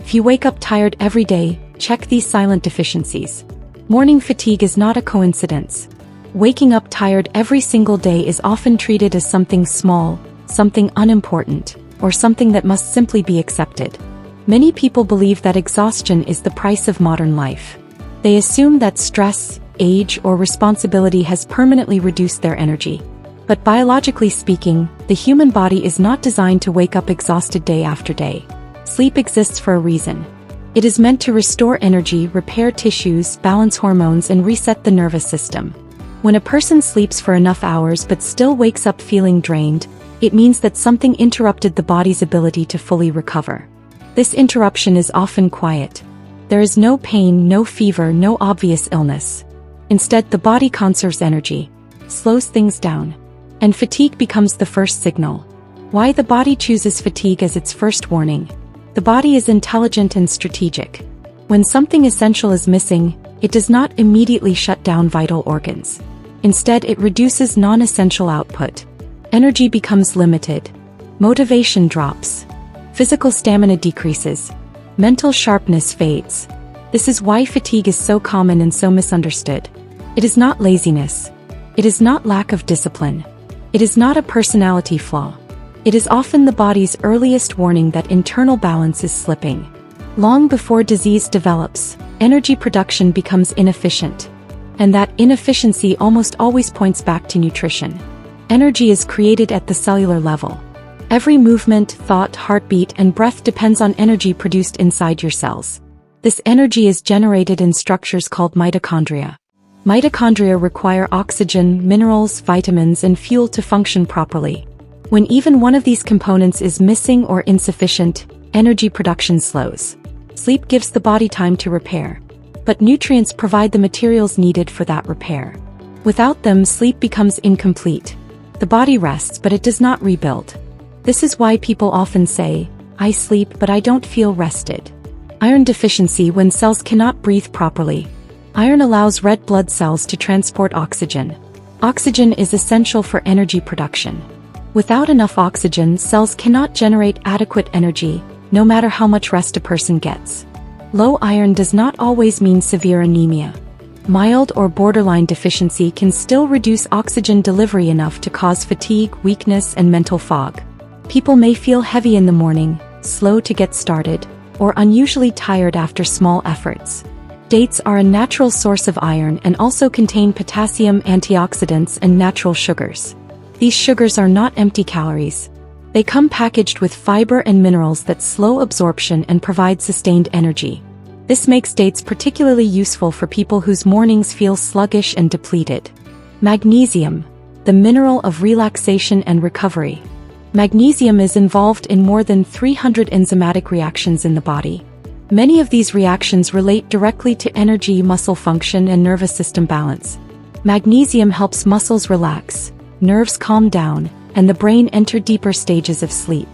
If you wake up tired every day, check these silent deficiencies. Morning fatigue is not a coincidence. Waking up tired every single day is often treated as something small, something unimportant, or something that must simply be accepted. Many people believe that exhaustion is the price of modern life. They assume that stress, age, or responsibility has permanently reduced their energy. But biologically speaking, the human body is not designed to wake up exhausted day after day. Sleep exists for a reason. It is meant to restore energy, repair tissues, balance hormones, and reset the nervous system. When a person sleeps for enough hours but still wakes up feeling drained, it means that something interrupted the body's ability to fully recover. This interruption is often quiet. There is no pain, no fever, no obvious illness. Instead, the body conserves energy, slows things down, and fatigue becomes the first signal. Why the body chooses fatigue as its first warning? The body is intelligent and strategic. When something essential is missing, it does not immediately shut down vital organs. Instead, it reduces non-essential output. Energy becomes limited. Motivation drops. Physical stamina decreases. Mental sharpness fades. This is why fatigue is so common and so misunderstood. It is not laziness. It is not lack of discipline. It is not a personality flaw. It is often the body's earliest warning that internal balance is slipping. Long before disease develops, energy production becomes inefficient. And that inefficiency almost always points back to nutrition. Energy is created at the cellular level. Every movement, thought, heartbeat, and breath depends on energy produced inside your cells. This energy is generated in structures called mitochondria. Mitochondria require oxygen, minerals, vitamins, and fuel to function properly. When even one of these components is missing or insufficient, energy production slows. Sleep gives the body time to repair. But nutrients provide the materials needed for that repair. Without them, sleep becomes incomplete. The body rests, but it does not rebuild. This is why people often say, "I sleep, but I don't feel rested." Iron deficiency: when cells cannot breathe properly. Iron allows red blood cells to transport oxygen. Oxygen is essential for energy production. Without enough oxygen, cells cannot generate adequate energy, no matter how much rest a person gets. Low iron does not always mean severe anemia. Mild or borderline deficiency can still reduce oxygen delivery enough to cause fatigue, weakness, and mental fog. People may feel heavy in the morning, slow to get started, or unusually tired after small efforts. Dates are a natural source of iron and also contain potassium, antioxidants, and natural sugars. These sugars are not empty calories. They come packaged with fiber and minerals that slow absorption and provide sustained energy. This makes dates particularly useful for people whose mornings feel sluggish and depleted. Magnesium, the mineral of relaxation and recovery. Magnesium is involved in more than 300 enzymatic reactions in the body. Many of these reactions relate directly to energy, muscle function, and nervous system balance. Magnesium helps muscles relax, nerves calm down, and the brain enter deeper stages of sleep.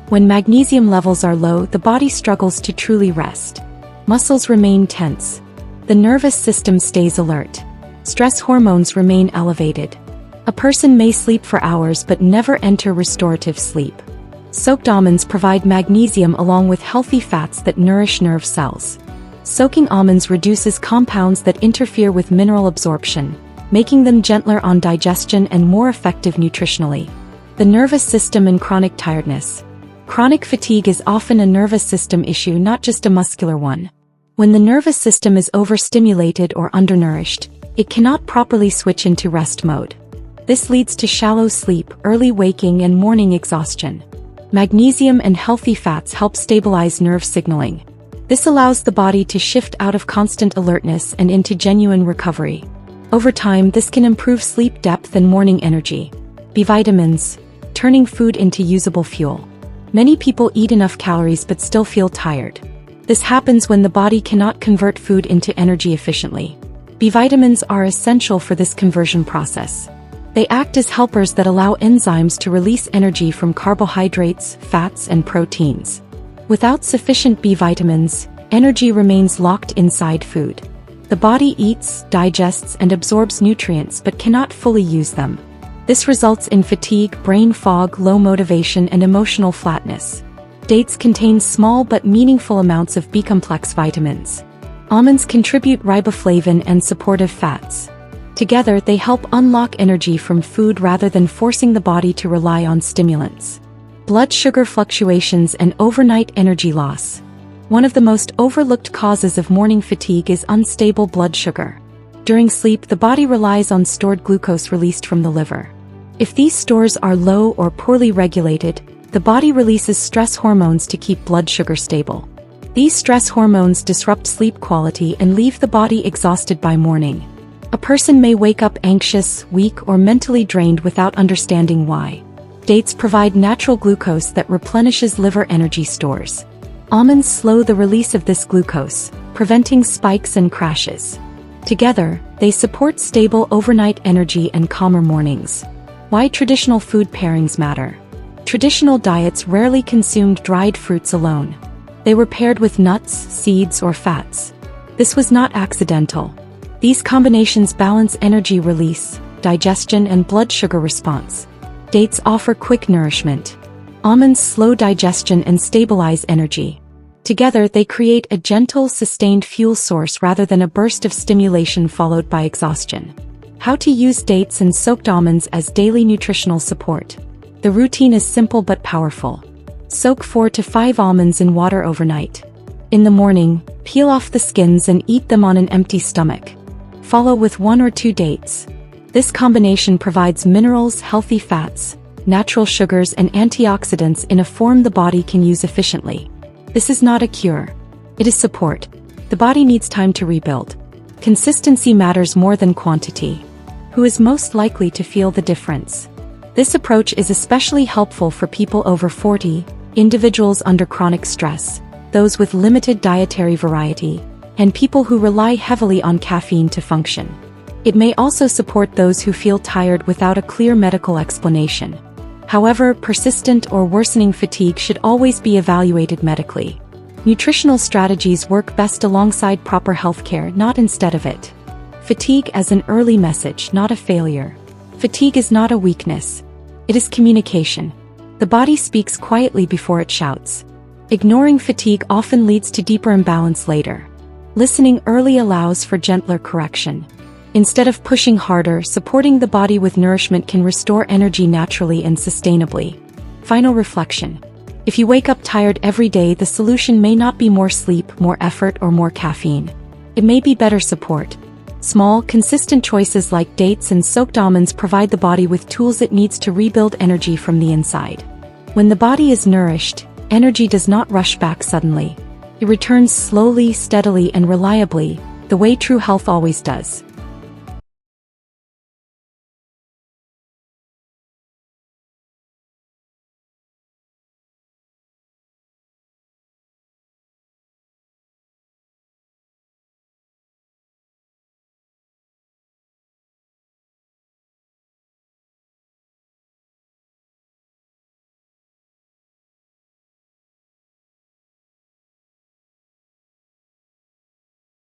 When magnesium levels are low, the body struggles to truly rest. Muscles remain tense. The nervous system stays alert. Stress hormones remain elevated. A person may sleep for hours but never enter restorative sleep. Soaked almonds provide magnesium along with healthy fats that nourish nerve cells. Soaking almonds reduces compounds that interfere with mineral absorption, making them gentler on digestion and more effective nutritionally. The nervous system and chronic tiredness. Chronic fatigue is often a nervous system issue, not just a muscular one. When the nervous system is overstimulated or undernourished, it cannot properly switch into rest mode. This leads to shallow sleep, early waking, and morning exhaustion. Magnesium and healthy fats help stabilize nerve signaling. This allows the body to shift out of constant alertness and into genuine recovery. Over time, this can improve sleep depth and morning energy. B vitamins, turning food into usable fuel. Many people eat enough calories but still feel tired. This happens when the body cannot convert food into energy efficiently. B vitamins are essential for this conversion process. They act as helpers that allow enzymes to release energy from carbohydrates, fats, and proteins. Without sufficient B vitamins, energy remains locked inside food. The body eats, digests, and absorbs nutrients but cannot fully use them. This results in fatigue, brain fog, low motivation, and emotional flatness. Dates contain small but meaningful amounts of B-complex vitamins. Almonds contribute riboflavin and supportive fats. Together, they help unlock energy from food rather than forcing the body to rely on stimulants. Blood sugar fluctuations and overnight energy loss. One of the most overlooked causes of morning fatigue is unstable blood sugar. During sleep, the body relies on stored glucose released from the liver. If these stores are low or poorly regulated, the body releases stress hormones to keep blood sugar stable. These stress hormones disrupt sleep quality and leave the body exhausted by morning. A person may wake up anxious, weak, or mentally drained without understanding why. Dates provide natural glucose that replenishes liver energy stores. Almonds slow the release of this glucose, preventing spikes and crashes. Together, they support stable overnight energy and calmer mornings. Why traditional food pairings matter. Traditional diets rarely consumed dried fruits alone. They were paired with nuts, seeds, or fats. This was not accidental. These combinations balance energy release, digestion, and blood sugar response. Dates offer quick nourishment. Almonds slow digestion and stabilize energy. Together, they create a gentle, sustained fuel source rather than a burst of stimulation followed by exhaustion. How to use dates and soaked almonds as daily nutritional support. The routine is simple but powerful. Soak 4 to 5 almonds in water overnight. In the morning, peel off the skins and eat them on an empty stomach. Follow with 1 or 2 dates. This combination provides minerals, healthy fats, natural sugars, and antioxidants in a form the body can use efficiently. This is not a cure. It is support. The body needs time to rebuild. Consistency matters more than quantity. Who is most likely to feel the difference? This approach is especially helpful for people over 40, individuals under chronic stress, those with limited dietary variety, and people who rely heavily on caffeine to function. It may also support those who feel tired without a clear medical explanation. However, persistent or worsening fatigue should always be evaluated medically. Nutritional strategies work best alongside proper healthcare, not instead of it. Fatigue as an early message, not a failure. Fatigue is not a weakness. It is communication. The body speaks quietly before it shouts. Ignoring fatigue often leads to deeper imbalance later. Listening early allows for gentler correction. Instead of pushing harder, supporting the body with nourishment can restore energy naturally and sustainably. Final reflection. If you wake up tired every day, the solution may not be more sleep, more effort, or more caffeine. It may be better support. Small, consistent choices like dates and soaked almonds provide the body with tools it needs to rebuild energy from the inside. When the body is nourished, energy does not rush back suddenly. It returns slowly, steadily, and reliably, the way true health always does.